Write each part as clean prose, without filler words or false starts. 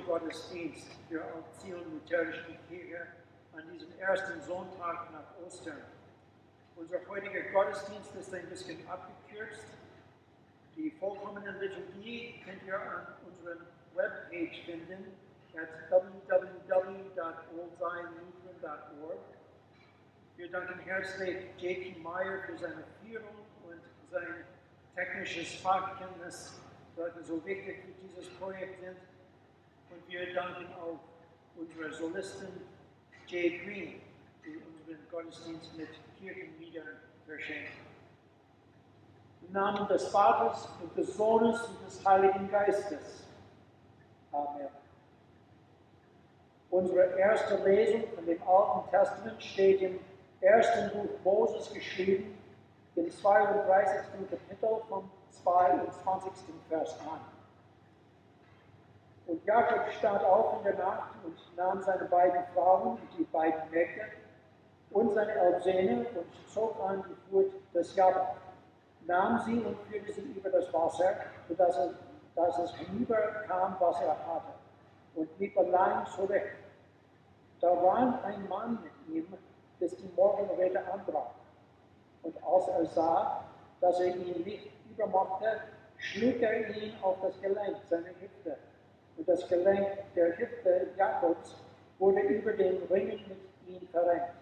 Gottesdienst für auch Zion Lutherischen Kirche an diesem ersten Sonntag nach Ostern. Unser heutiger Gottesdienst ist ein bisschen abgekürzt. Die vollkommene Liturgie könnt ihr an unserer Webpage finden, at www.oldzionlutheran.org. Wir danken herzlich J.P. Meyer für seine Führung und sein technisches Fachkenntnis, welche so wichtig für dieses Projekt sind. Und wir danken auch unserer Solistin Jay Green, die unseren Gottesdienst mit Kirchenliedern verschenkt. Im Namen des Vaters und des Sohnes und des Heiligen Geistes. Amen. Unsere erste Lesung von dem Alten Testament steht im ersten Buch Moses geschrieben, im 32. Kapitel vom 22. Vers an. Und Jakob stand auf in der Nacht und nahm seine beiden Frauen und die beiden Mägde und seine 11 Söhne und zog an die Furt des Jabbok, nahm sie und führte sie über das Wasser, sodass es hinüberkam, was er hatte, und blieb allein zurück. Da war ein Mann mit ihm, bis die Morgenröte anbrach. Und als er sah, dass er ihn nicht übermachte, schlug er ihn auf das Gelenk seiner Hüfte. Und das Gelenk der Hüfte Jakobs wurde über den Ringen mit ihm verrenkt.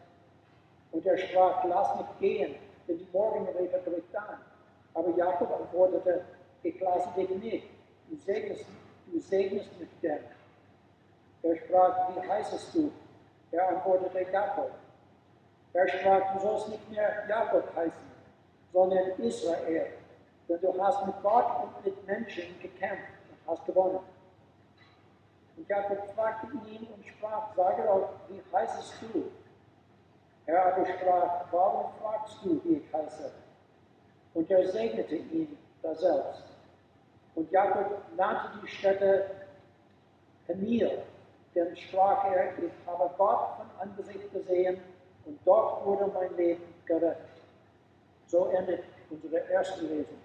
Und er sprach, lass mich gehen, denn die Morgenröte bricht an. Aber Jakob antwortete, ich lasse dich nicht, du segnest mich denn. Er sprach, wie heißest du? Er antwortete, Jakob. Er sprach, du sollst nicht mehr Jakob heißen, sondern Israel, denn du hast mit Gott und mit Menschen gekämpft und hast gewonnen. Und Jakob fragte ihn und sprach, sage doch, wie heißest du? Er aber sprach, warum fragst du, wie ich heiße? Und er segnete ihn daselbst. Und Jakob nannte die Stätte Peniel, denn sprach er, ich habe Gott von Angesicht gesehen, und dort wurde mein Leben gerettet. So endet unsere erste Lesung.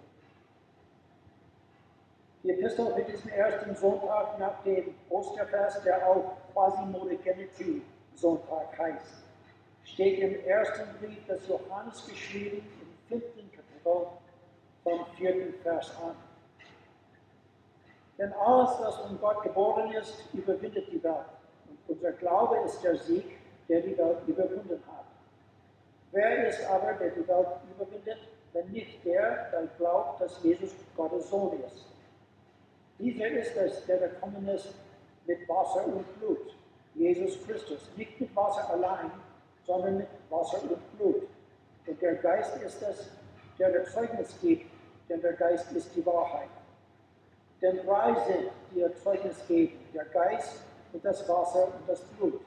Die Epistel für diesen ersten Sonntag nach dem Osterfest, der auch Quasi-Modegenity-Sonntag heißt, steht im ersten Brief des Johannes geschrieben, im 5. Kapitel vom 4. Vers an. Denn alles, was von Gott geboren ist, überwindet die Welt. Und unser Glaube ist der Sieg, der die Welt überwunden hat. Wer ist aber, der die Welt überwindet, wenn nicht der glaubt, dass Jesus Gottes Sohn ist? Dieser ist es, der gekommen ist mit Wasser und Blut, Jesus Christus. Nicht mit Wasser allein, sondern mit Wasser und Blut. Und der Geist ist es, der Zeugnis gibt, denn der Geist ist die Wahrheit. Denn 3 sind, die Zeugnis geben, der Geist und das Wasser und das Blut.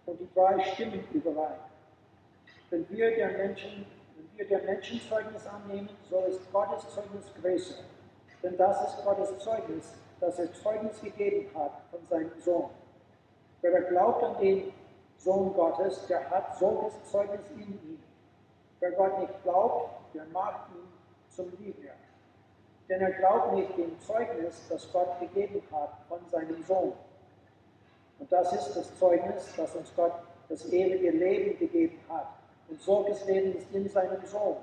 Und die 3 stimmen überein. Wenn wir der Menschen Zeugnis annehmen, so ist Gottes Zeugnis größer. Denn das ist Gottes Zeugnis, dass er Zeugnis gegeben hat von seinem Sohn. Wer glaubt an den Sohn Gottes, der hat solches Zeugnis in ihm. Wer Gott nicht glaubt, der macht ihn zum Lügner. Denn er glaubt nicht dem Zeugnis, das Gott gegeben hat von seinem Sohn. Und das ist das Zeugnis, das uns Gott das ewige Leben gegeben hat. Und solches Leben ist in seinem Sohn.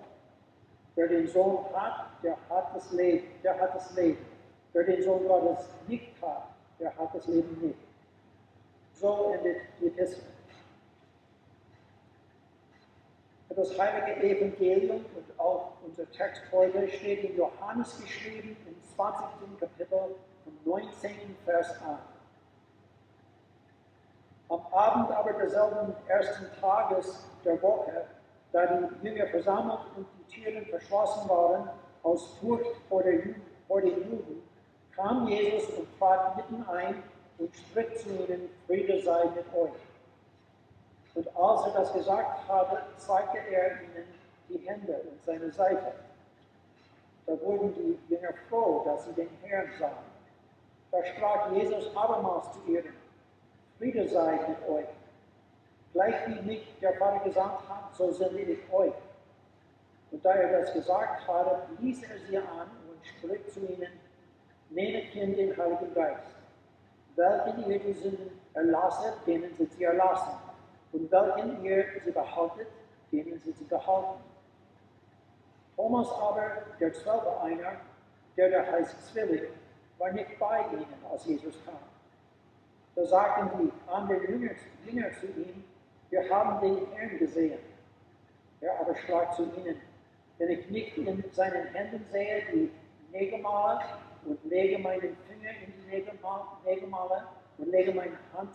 Wer den Sohn hat, der hat das Leben. Wer den Sohn Gottes nicht hat, der hat das Leben nicht. So endet die Epistel. Das heilige Evangelium und auch unser Text heute steht in Johannes geschrieben, im 20. Kapitel, vom 19. Vers an. Am Abend aber desselben ersten Tages der Woche, da die Jünger versammelt und die Türen verschlossen waren, aus Furcht vor den Juden, kam Jesus und trat mitten ein und spricht zu ihnen, Friede sei mit euch. Und als er das gesagt hatte, zeigte er ihnen die Hände und seine Seite. Da wurden die Jünger froh, dass sie den Herrn sahen. Da sprach Jesus abermals zu ihnen, Friede sei mit euch. Gleich wie mich der Vater gesandt hat, so sende ich euch. Und da er das gesagt hatte, ließ er sie an und spricht zu ihnen, nehmet hin den Heiligen Geist. welchen ihr die Sünden erlasset, denen sind sie erlassen. Und welchen ihr sie behaltet, denen sind sie behalten. Thomas aber, der 12. einer, der heißt Zwilling, war nicht bei ihnen, als Jesus kam. Da sagten die anderen Jünger zu ihm, wir haben den Herrn gesehen. Er aber sprach zu ihnen, wenn ich nicht in seinen Händen sehe die Nägelmale und lege meinen Finger in die Nägelmale und lege meine Hand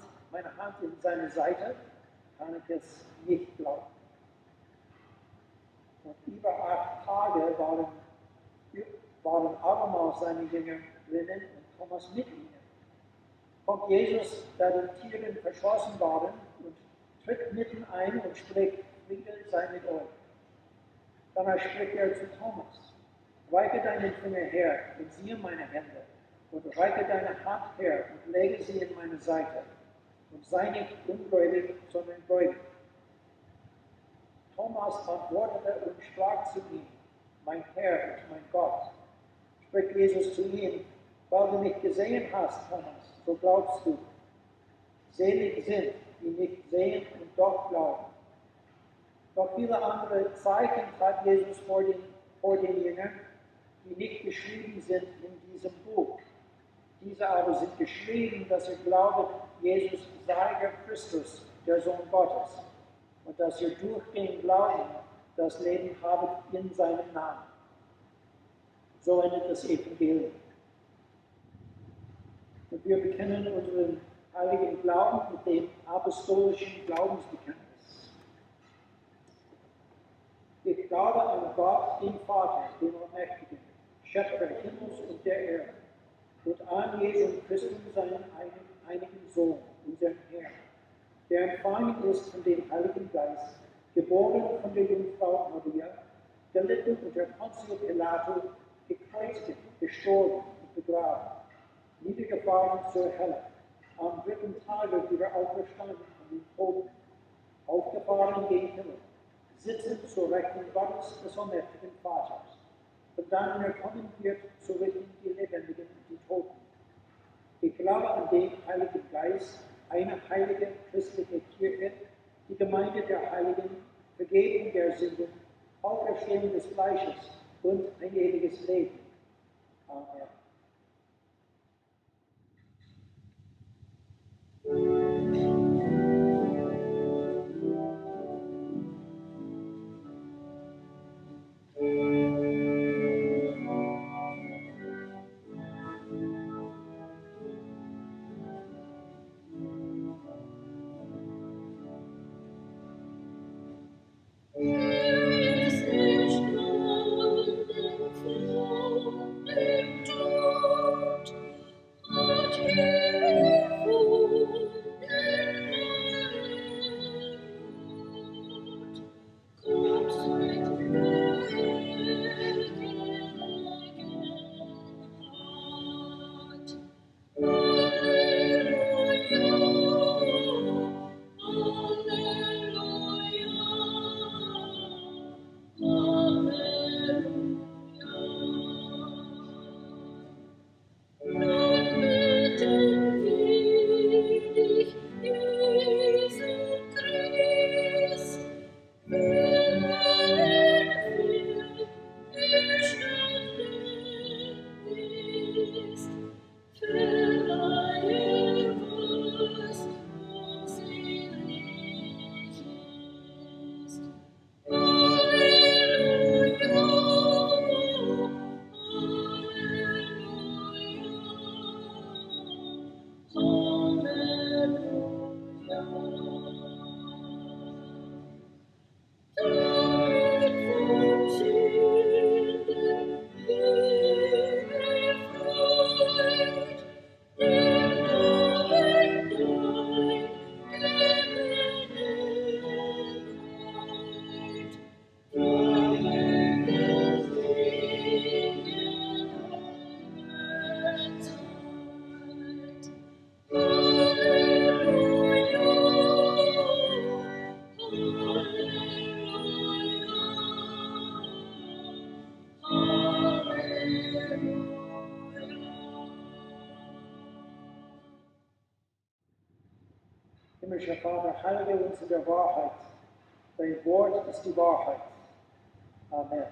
in seine Seite, kann ich es nicht glauben. Und über 8 Tage waren abermals seine Jünger drinnen und Thomas mit ihnen. Kommt Jesus, da die Türen verschlossen waren, und tritt mitten ein und spricht, Friede sei mit euch. Danach spricht er zu Thomas, reiche deinen Finger her und siehe meine Hände, und reiche deine Hand her und lege sie in meine Seite, und sei nicht ungläubig, sondern gläubig. Thomas antwortete und sprach zu ihm, mein Herr und mein Gott. Spricht Jesus zu ihm, weil du mich gesehen hast, Thomas, so glaubst du. Selig sind, die nicht sehen und doch glauben. Noch viele andere Zeichen tat Jesus vor den Jüngern, die nicht geschrieben sind in diesem Buch. Diese aber sind geschrieben, dass ihr glaubet, Jesus sei der Christus, der Sohn Gottes, und dass ihr durch den Glauben das Leben habt in seinem Namen. So endet das Evangelium. Und wir bekennen unseren heiligen Glauben mit dem apostolischen Glaubensbekenntnis. Ich glaube an Gott, den Vater, den Allmächtigen, Schöpfer Himmels und der Erde, und an Jesus Christus, seinen einigen Sohn, unseren Herrn, der empfangen ist von dem Heiligen Geist, geboren von der Jungfrau Maria, gelitten unter Pontius Pilatus, gekreuzigt, gestorben und begraben, niedergefahren zur Hölle, am 3. Tage wieder auferstanden von den Toten, aufgefahren gen Himmel, sitzend zur Rechten Gottes des allmächtigen Vaters, und dann kommen wird zurück in die Lebendigen und die Toten. Ich glaube an den Heiligen Geist, eine heilige christliche Kirche, die Gemeinde der Heiligen, Vergebung der Sünden, Auferstehung des Fleisches und ein ewiges Leben. Amen. Er ist erstanden vom Himmlischer Vater, heilige uns in der Wahrheit. Dein Wort ist die Wahrheit. Amen.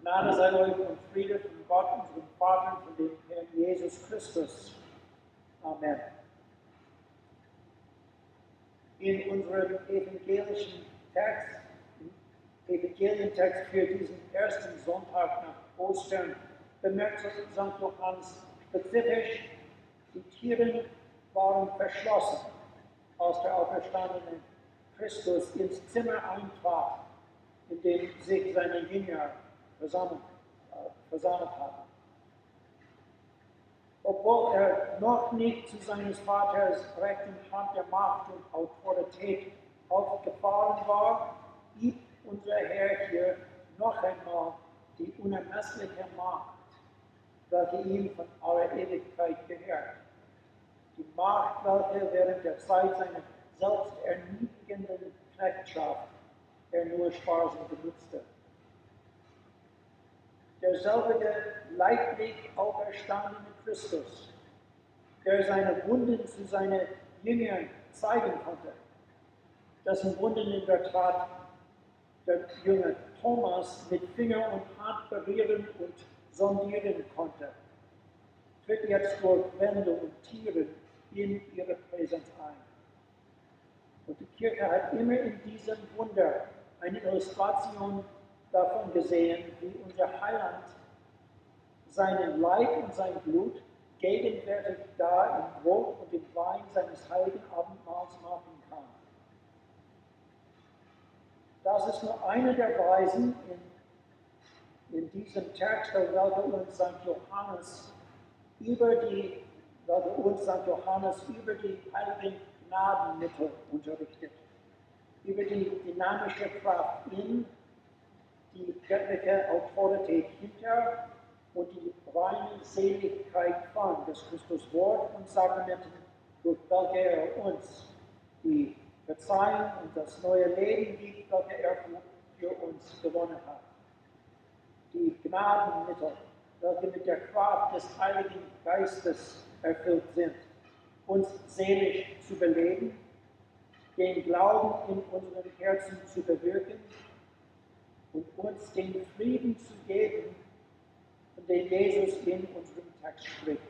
Gnade sei euch und Friede von Gott, unserem Vater, und von dem Herrn Jesus Christus. Amen. In unserem Evangelientext für diesen ersten Sonntag nach Ostern bemerkt St. Johannes spezifisch, die Türen waren verschlossen, als der auferstandene Christus ins Zimmer eintrat, in dem sich seine Jünger versammelt hatten. Obwohl er noch nicht zu seines Vaters rechten Hand der Macht und Autorität aufgefahren war, gibt unser Herr hier noch einmal die unermessliche Macht, welche ihm von aller Ewigkeit gehört. Die Macht, welche während der Zeit seiner selbsterniedrigenden Knechtschaft er nur sparsam benutzte. Derselbe leiblich auferstandene Christus, der seine Wunden zu seinen Jüngern zeigen konnte, dessen Wunden in der Tat der Jünger Thomas mit Finger und Hand berühren und sondieren konnte, tritt jetzt durch Wände und Tiere in ihre Präsenz ein. Und die Kirche hat immer in diesem Wunder eine Illustration davon gesehen, wie unser Heiland seinen Leib und sein Blut gegenwärtig da im Brot und im Wein seines heiligen Abendmahls machen kann. Das ist nur eine der Weisen in diesem Text, welche uns St. Johannes über die heiligen Gnadenmittel unterrichtet, über die dynamische Kraft in, die göttliche Autorität hinter und die reine Seligkeit von des Christus Wort und Sakramenten, durch welche er uns die Verzeihung und das neue Leben gibt, welche er für uns gewonnen hat. Die Gnadenmittel, welche mit der Kraft des Heiligen Geistes erfüllt sind, uns seelisch zu beleben, den Glauben in unseren Herzen zu bewirken und uns den Frieden zu geben, von dem Jesus in unserem Text spricht.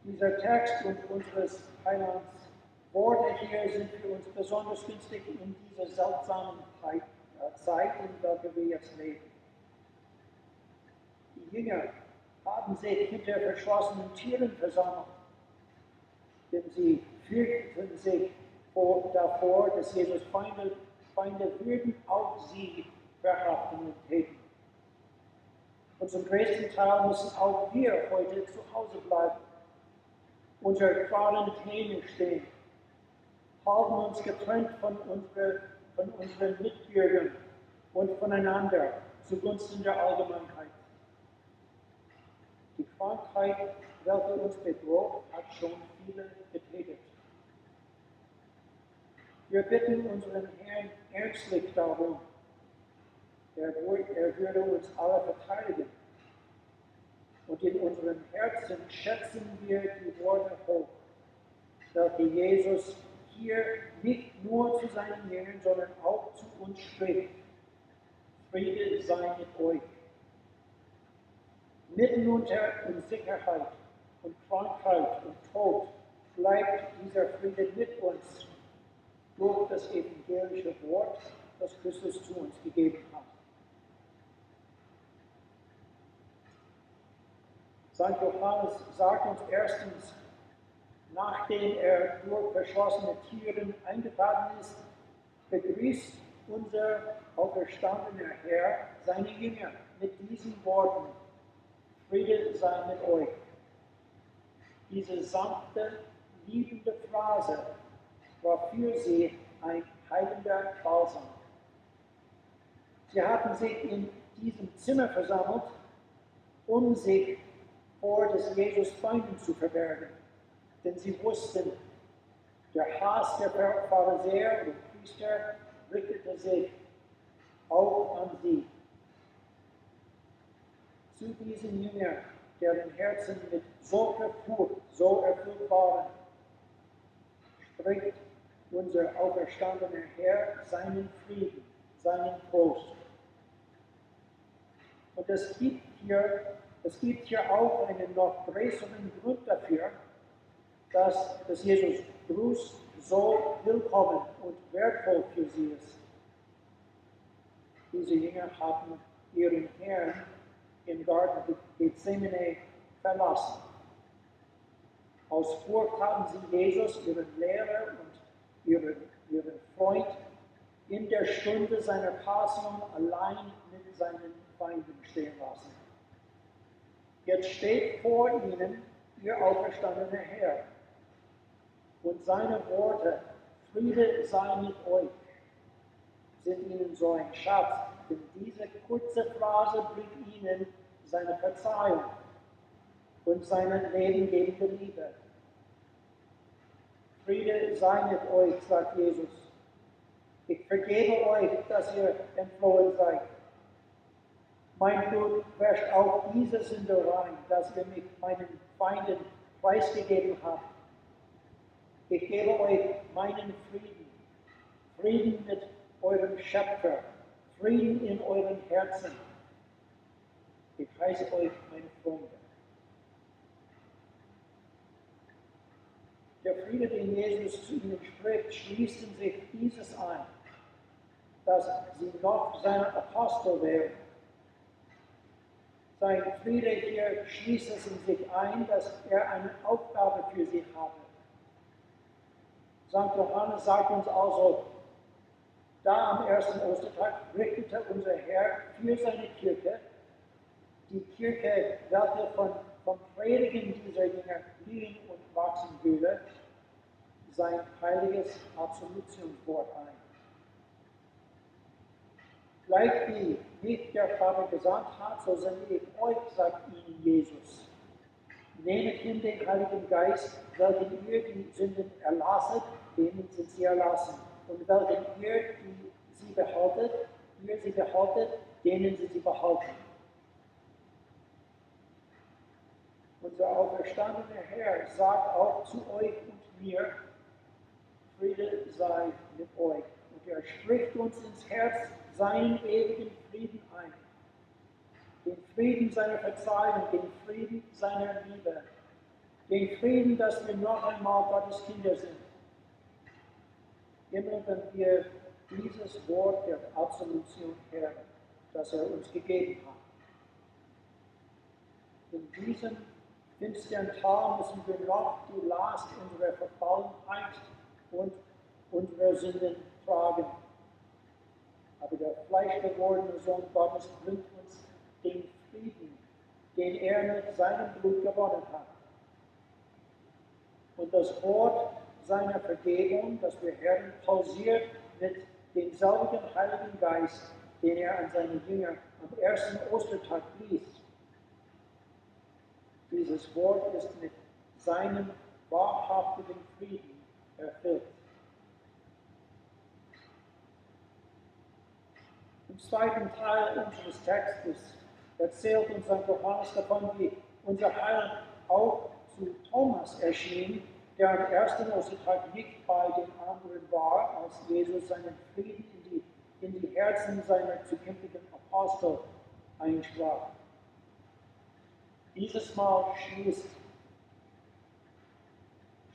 Dieser Text und unseres Heilands Worte hier sind für uns besonders günstig in dieser seltsamen Zeit, in welcher wir jetzt leben. Die Jünger haben sich hinter verschlossenen Türen versammelt, denn sie fürchteten sich davor, dass Jesus Feinde würden auch sie verhaften und töten. Und zum größten Teil müssen auch wir heute zu Hause bleiben, unter Quarantäne stehen, halten uns getrennt von unseren Mitbürgern und voneinander zugunsten der Allgemeinheit. Die Krankheit, welche uns bedroht, hat schon viele getötet. Wir bitten unseren Herrn ernstlich darum, er würde uns alle verteidigen. Und in unseren Herzen schätzen wir die Worte hoch, welche Jesus hier nicht nur zu seinen Jüngern, sondern auch zu uns spricht. Friede sei mit euch. Mitten unter Unsicherheit und Krankheit und Tod bleibt dieser Friede mit uns durch das evangelische Wort, das Christus zu uns gegeben hat. St. Johannes sagt uns erstens, nachdem er durch verschlossene Türen eingetreten ist, begrüßt unser auferstandener Herr seine Jünger mit diesen Worten: Friede sei mit euch. Diese sanfte, liebende Phrase war für sie ein heilender Balsam. Sie hatten sich in diesem Zimmer versammelt, um sich vor des Jesus Feinden zu verbergen. Denn sie wussten, der Hass der Pharisäer und Priester richtete sich auch an sie. Zu diesen Jüngern deren Herzen mit solcher Furcht so erfüllt waren, spricht unser auferstandener Herr seinen Frieden, seinen Trost. Und es gibt hier auch einen noch größeren Grund dafür, dass Jesus Gruß so willkommen und wertvoll für sie ist. Diese Jünger hatten ihren Herrn im Garten Gethsemane verlassen. Aus Furcht hatten sie Jesus, ihren Lehrer und ihren Freund, in der Stunde seiner Passion allein mit seinen Feinden stehen lassen. Jetzt steht vor ihnen ihr auferstandener Herr. Und seine Worte, Friede sei mit euch, sind ihnen so ein Schatz, denn diese kurze Phrase bringt ihnen seine Verzeihung und seine lebengebende Liebe. Friede sei mit euch, sagt Jesus. Ich vergebe euch, dass ihr entflohen seid. Mein Blut wäscht auch diese Sünde rein, dass ihr mich meinen Feinden preisgegeben habt. Ich gebe euch meinen Frieden, Frieden mit eurem Schöpfer, Frieden in euren Herzen. Ich heiße euch meine Freunde. Der Friede, den Jesus zu ihnen spricht, schließt in sich dieses ein, dass sie noch seine Apostel wären. Sein Friede hier schließt es in sich ein, dass er eine Aufgabe für sie habe. St. Johannes sagt uns also, da am ersten Ostertag richtete unser Herr für seine Kirche, die Kirche, welche vom Predigen dieser Jünger blühen und wachsen würde, sein heiliges Absolutionswort ein. Gleich wie mich der Vater gesandt hat, so sende ich euch, sagt ihnen Jesus. Nehmet hin den Heiligen Geist, welchen ihr die Sünden erlasset, denen sind sie erlassen. Und welchen ihr sie behaltet, denen sind sie behalten. Unser auferstandener Herr sagt auch zu euch und mir, Friede sei mit euch. Und er spricht uns ins Herz seinen ewigen Frieden ein. Den Frieden seiner Verzeihung, den Frieden seiner Liebe. Den Frieden, dass wir noch einmal Gottes Kinder sind. Immer wenn wir dieses Wort der Absolution hören, das er uns gegeben hat. In diesem finsteren Tal müssen wir noch die Last unserer Verfallenheit und unserer Sünden tragen. Aber der fleischgewordene Sohn Gottes bringt uns den Frieden, den er mit seinem Blut gewonnen hat. Und das Wort seiner Vergebung, das wir hören, pausiert mit demselben Heiligen Geist, den er an seine Jünger am ersten Ostertag ließ. Dieses Wort ist mit seinem wahrhaftigen Frieden erfüllt. Im zweiten Teil unseres Textes erzählt uns St. Johannes davon, wie unser Heiland auch zu Thomas erschien, der am ersten Ostertag nicht bei den anderen war, als Jesus seinen Frieden in die Herzen seiner zukünftigen Apostel einsprach. Dieses Mal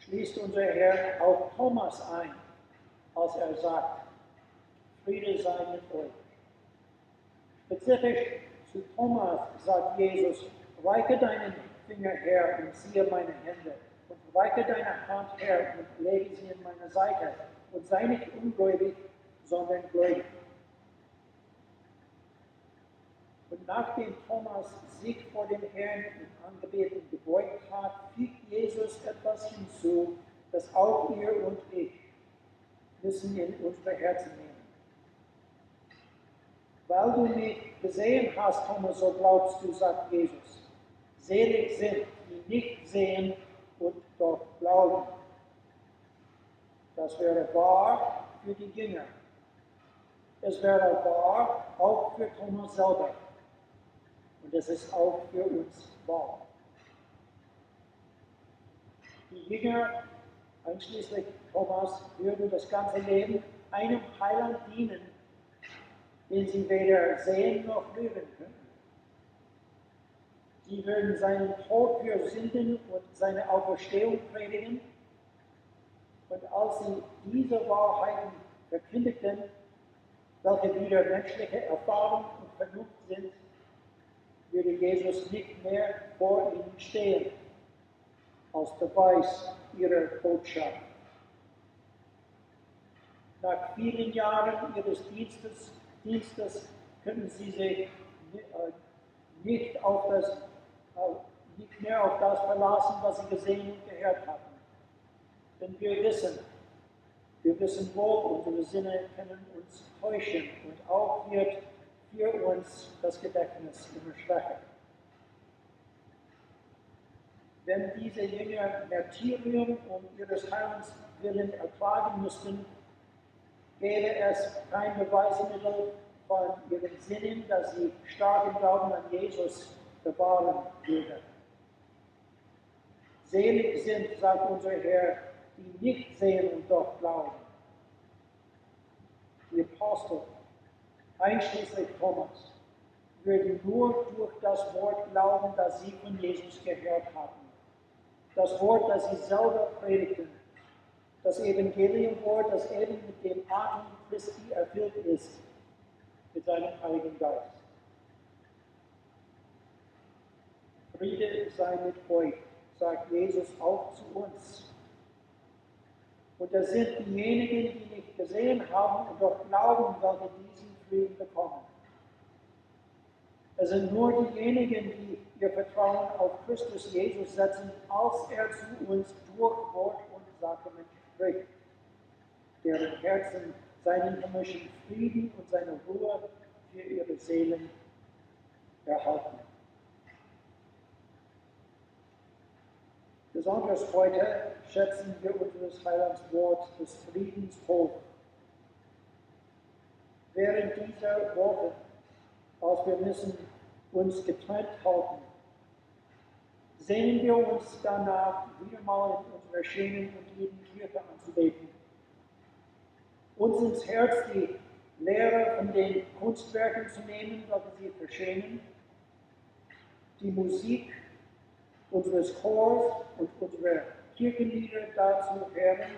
schließt unser Herr auch Thomas ein, als er sagt, Friede sei mit euch. Spezifisch zu Thomas sagt Jesus, reiche deinen Finger her und siehe meine Hände und reiche deine Hand her und lege sie in meine Seite und sei nicht ungläubig, sondern gläubig. Und nachdem Thomas sich vor dem Herrn im Angebeten gebeugt hat, fügt Jesus etwas hinzu, das auch ihr und ich müssen in unsere Herzen nehmen. Weil du mich gesehen hast, Thomas, so glaubst du, sagt Jesus. Selig sind, die nicht sehen und doch glauben. Das wäre wahr für die Jünger. Es wäre wahr auch für Thomas selber. Und es ist auch für uns wahr. Die Jünger, einschließlich Thomas, würden das ganze Leben einem Heiland dienen, den sie weder sehen noch hören können. Sie würden seinen Tod für Sünden und seine Auferstehung predigen. Und als sie diese Wahrheiten verkündigten, welche wieder menschliche Erfahrung und Vernunft sind, würde Jesus nicht mehr vor ihnen stehen, als Beweis ihrer Botschaft. Nach vielen Jahren ihres Dienstes können sie sich nicht mehr auf das verlassen, was sie gesehen und gehört hatten. Denn wir wissen wohl, unsere Sinne können uns täuschen und auch wird für uns das Gedächtnis immer schwächer. Wenn diese Jünger Martyrium um ihres Heilands willen ertragen müssten, gäbe es kein Beweismittel von ihren Sinnen, dass sie starken Glauben an Jesus bewahren würden. Selig sind, sagt unser Herr, die nicht sehen und doch glauben. Die Apostel, einschließlich Thomas, würden nur durch das Wort glauben, das sie von Jesus gehört hatten. Das Wort, das sie selber predigten. Das Evangeliumwort, das eben mit dem Atem Christi erfüllt ist, mit seinem Heiligen Geist. Friede sei mit euch, sagt Jesus auch zu uns. Und das sind diejenigen, die nicht gesehen haben und doch glauben, welche diesen Frieden bekommen. Es sind nur diejenigen, die ihr Vertrauen auf Christus Jesus setzen, als er zu uns durch Wort und Sakrament spricht, deren Herzen seinen himmlischen Frieden und seine Ruhe für ihre Seelen erhalten. Besonders heute schätzen wir unseres Heilands Wort des Friedens hoch. Während dieser Woche, als wir müssen uns getrennt halten, sehnen wir uns danach, wieder mal in unserer schönen und lieben Kirche anzubeten. Uns ins Herz die Lehre von den Kunstwerken zu nehmen, welche sie verschönern, die Musik unseres Chors und unserer Kirchenlieder dazu hören,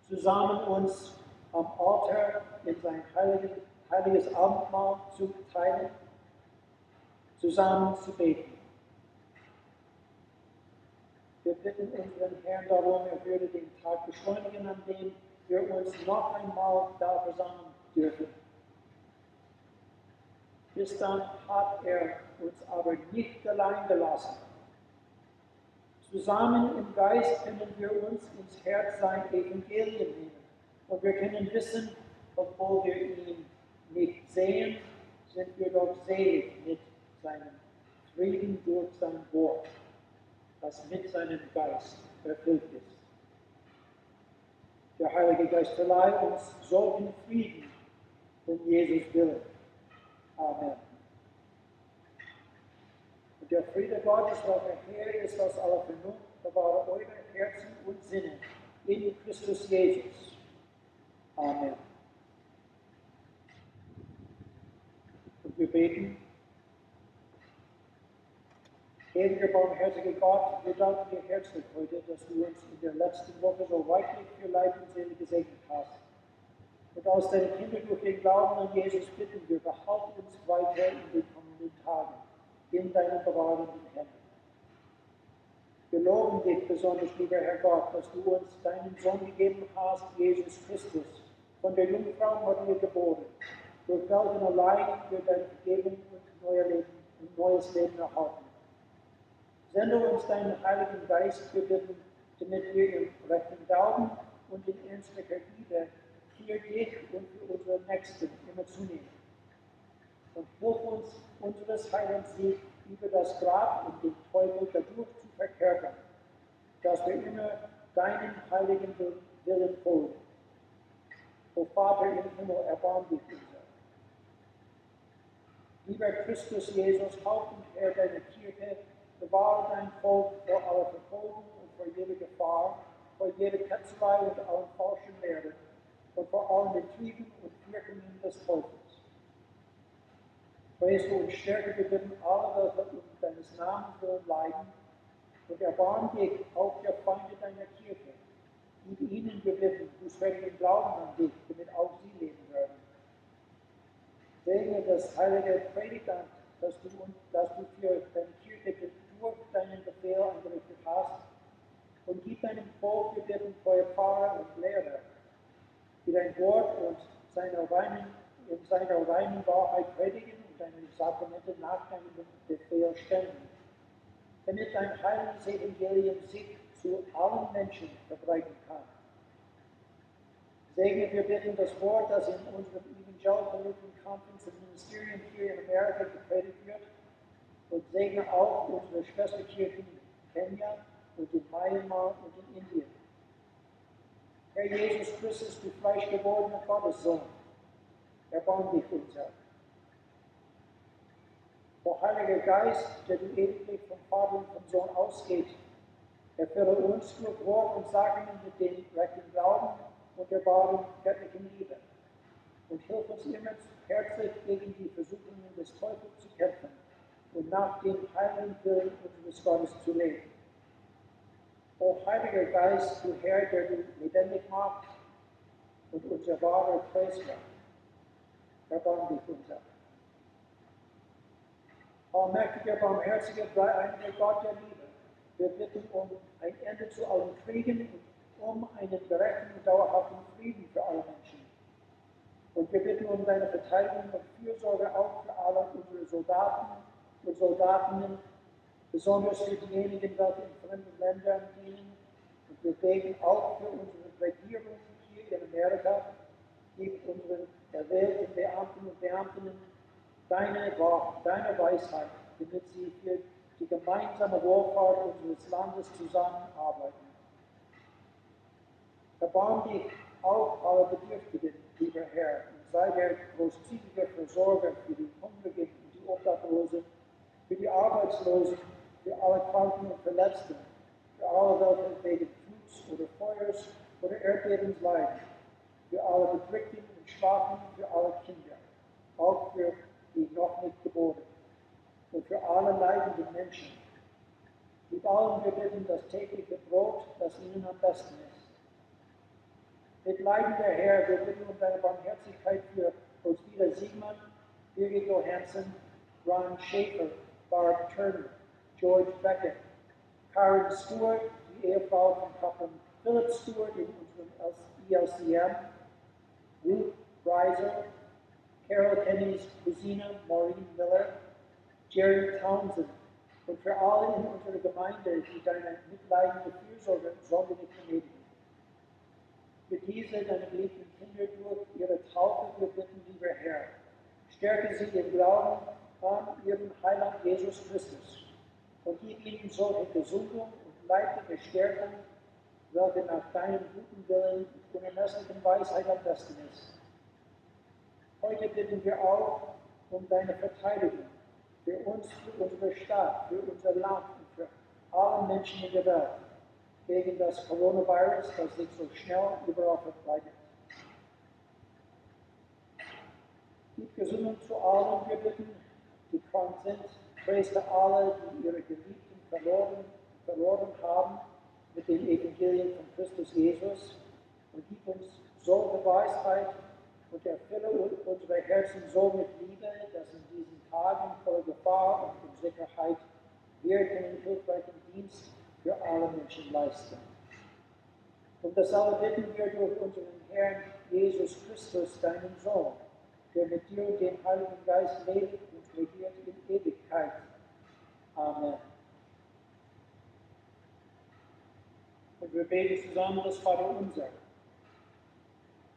zusammen uns am Altar in sein heiliges Abendmahl zu teilen, zusammen zu beten. Wir bitten unseren Herrn darum, er würde den Tag beschleunigen, an dem wir uns noch einmal da versammeln dürfen. Bis dann hat er uns aber nicht allein gelassen. Zusammen im Geist können wir uns ins Herz sein Evangelium nehmen. Und wir können wissen, obwohl wir ihn nicht sehen, sind wir doch selig mit seinem Frieden durch sein Wort, das mit seinem Geist erfüllt ist. Der Heilige Geist verleiht uns solchen Frieden um Jesus willen. Amen. Und der Friede Gottes, welcher Herr ist aus aller Vernunft, bewahre eure Herzen und Sinne in Christus Jesus. Amen. Und wir beten. Ewiger, barmherziger Gott, wir danken dir herzlich heute, dass du uns in der letzten Woche so reichlich für Leib und Seele gesegnet hast. Und als deine Kinder durch den Glauben an Jesus bitten wir, behalte uns weiter in den kommenden Tagen in deinen bewahrenden Händen. Wir loben dich besonders, lieber Herr Gott, dass du uns deinen Sohn gegeben hast, Jesus Christus, von der Jungfrau Maria geboren, durch welchen allein wir deine Vergebung und neues Leben erhalten. Sende uns deinen Heiligen Geist, wir bitten, damit wir im rechten Glauben und in ernstlicher Liebe für dich und für unsere Nächsten immer zunehmen. Und hilf uns, unseres Heilands Sieg über das Grab und den Teufel dadurch zu verkörpern, dass wir immer deinen heiligen Willen folgen. O Vater im Himmel, erbarm dich unser. Lieber Christus Jesus, Haupt und Herr deiner Kirche, bewahre dein Volk vor aller Verfolgung vor jeder Ketzerei und allen falschen Lehren und vor allen den Trieben und Wirkungen des Teufels. Tröste und stärke wir bitten alle, welche um deines Namens willen leiden, und erbarm dich auch der Feinde deiner Kirche. Gib ihnen, wir bitten, bußfertigen Glauben an dich, damit auch sie leben werden. Segne das heilige Predigtamt, das du für deine Kirche durch deinen Befehl eingerichtet hast, und gib deinem Volk, wir bitten, treue Pfarrer und Lehrer, die dein Wort und in seiner reinen Wahrheit predigen und deine Sakramente nach deinem Befehl stellen, damit dein heiliges Evangelium sich zu allen Menschen verbreiten kann. Segne wir bitten das Wort, das in unserem Evangelical Lutheran Conference und Ministerium hier in Amerika gepredigt wird, und segne auch unsere Schwesterkirchen in Kenia und in Myanmar und in Indien. Herr Jesus Christus, du fleischgewordener Gottessohn, erbarm dich unser. O Heiliger Geist, der du ewiglich vom Vater und vom Sohn ausgeht, erfülle uns durch Wort und Sakrament mit dem rechten Glauben und der wahren göttlichen Liebe, und hilf uns immer herzlich gegen die Versuchungen des Teufels zu kämpfen und nach dem heiligen Willen unseres Gottes zu leben. O Heiliger Geist, du Herr, der du lebendig machst und unser wahrer Tröster, erbarm dich unser. Allmächtiger, barmherziger, dreieiniger Gott der Liebe, wir bitten um ein Ende zu allen Kriegen und um einen gerechten und dauerhaften Frieden für alle Menschen. Und wir bitten um deine Verteidigung und Fürsorge auch für alle unsere Soldaten und Soldatinnen, besonders für diejenigen, welche in fremden Ländern dienen. Und wir beten auch für unsere Regierung hier in Amerika, gib unseren erwählten Beamten und Beamtinnen deine Weisheit, damit sie für die gemeinsame Wohlfahrt unseres Landes zusammenarbeiten. Erbarm dich auch alle Bedürftigen, lieber Herr, und sei der großzügige Versorger für die Hungrigen und die Obdachlosen, für die Arbeitslosen, für alle Kranken und Verletzten, für alle, welche wegen Fluts oder Feuers oder Erdbebens leiden, für alle Bedrückten und Schwachen, für alle Kinder, auch für die noch nicht geboren, und für alle leidenden Menschen. Gib allen, wir bitten, das tägliche Brot, das ihnen am besten ist. Mitleidender Herr, wir bitten um deine Barmherzigkeit für Roswitha Siegmann, Birgit Johansen, Ron Schaefer, Barb Turner, George Beckett, Karen Stewart, die Ehefrau von Kaplan Philip Stewart in unserem ELCM, Ruth Reiser, Carol Kennys Cousine Maureen Miller, Jerry Townsend, und für alle in unserer Gemeinde, die deine mitleidende Fürsorge sonderlich benötigen. Für diese, deine geliebten Kinder, durch ihre Taufe, wir bitten, lieber Herr, stärke sie im Glauben an ihren Heiland Jesus Christus und gib ihnen solche Gesundung und leibliche Stärkung, welche nach deinem guten Willen und unermesslichen Weisheit am besten ist. Heute bitten wir auch um deine Verteidigung für uns, für unsere Stadt, für unser Land und für alle Menschen in der Welt gegen das Coronavirus, das sich so schnell überall verbreitet. Gib Gesundung zu allen, wir bitten, die krank sind. Tröste alle, die ihre Geliebten verloren haben mit dem Evangelium von Christus Jesus, und gib uns solche Weisheit und erfülle unsere Herzen so mit Liebe, dass in diesen Tagen voller Gefahr und Unsicherheit wir einen hilfreichen Dienst für alle Menschen leisten. Und das alle bitten wir durch unseren Herrn Jesus Christus, deinen Sohn, der mit dir und dem Heiligen Geist lebt und regiert in Ewigkeit. Amen. Und wir beten zusammen das Vaterunser.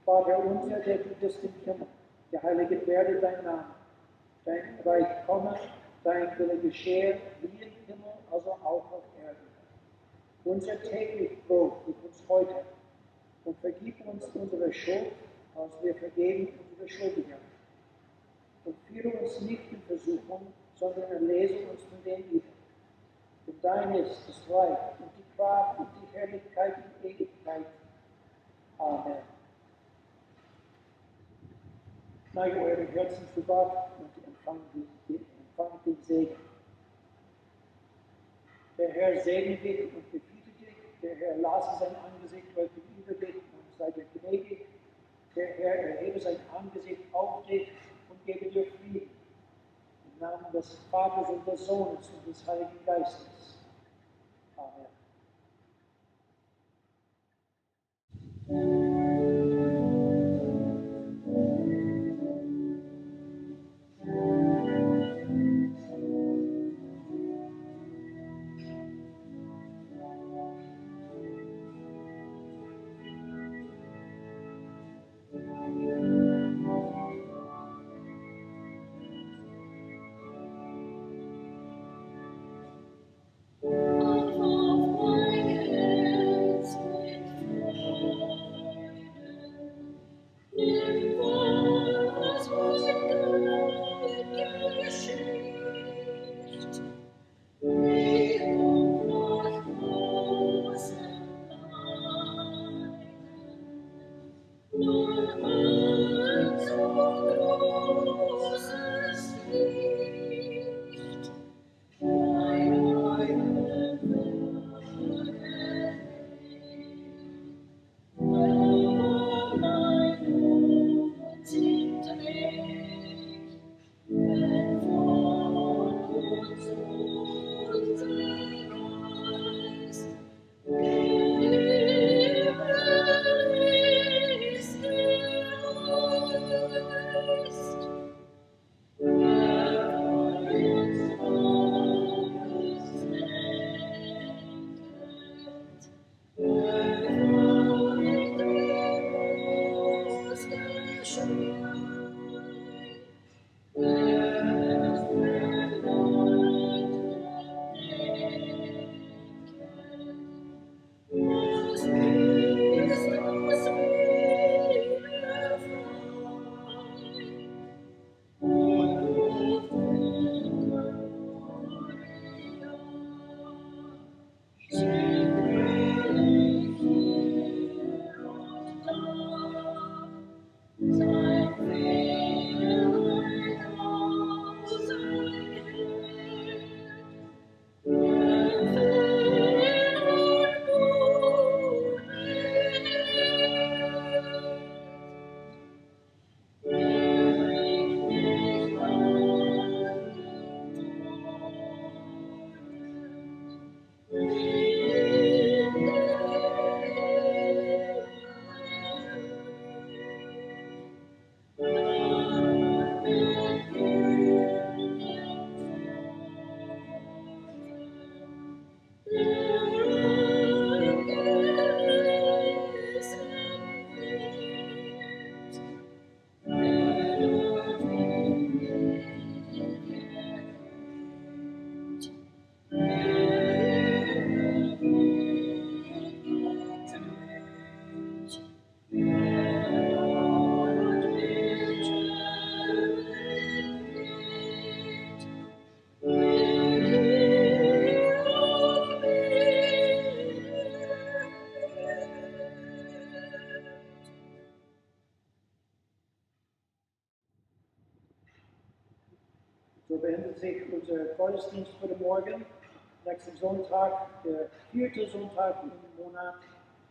Vater unser, der du bist im Himmel, geheiligt werde dein Name. Dein Reich komme, dein Wille geschehe, wie im Himmel, also auch auf Erden. Unser täglich Brot gib uns heute und vergib uns unsere Schuld, als wir vergeben unsere Schuldigen. Und führe uns nicht in Versuchung, sondern erlöse uns von dem Übel. Denn dein ist das Reich und die Kraft und die Herrlichkeit in Ewigkeit. Ewigkeit. Amen. Neige eure Herzen zu Gott und empfangt den Segen. Der Herr segne dich und behüte dich. Der Herr lasse sein Angesicht leuchten über dich und sei dir gnädig. Der Herr erhebe sein Angesicht auf dich und gebe dir Frieden. Im Namen des Vaters und des Sohnes und des Heiligen Geistes. Amen. So beendet sich unser Gottesdienst heute Morgen. Nächsten Sonntag, der 4. Sonntag im Monat,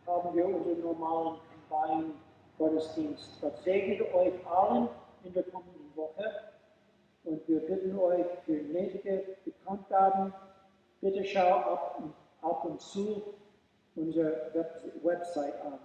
haben wir unseren normalen Combine-Gottesdienst. Gott segne euch allen in der kommenden Woche und wir bitten euch für nötige Bekanntgaben, bitte schau ab und zu unsere Website an.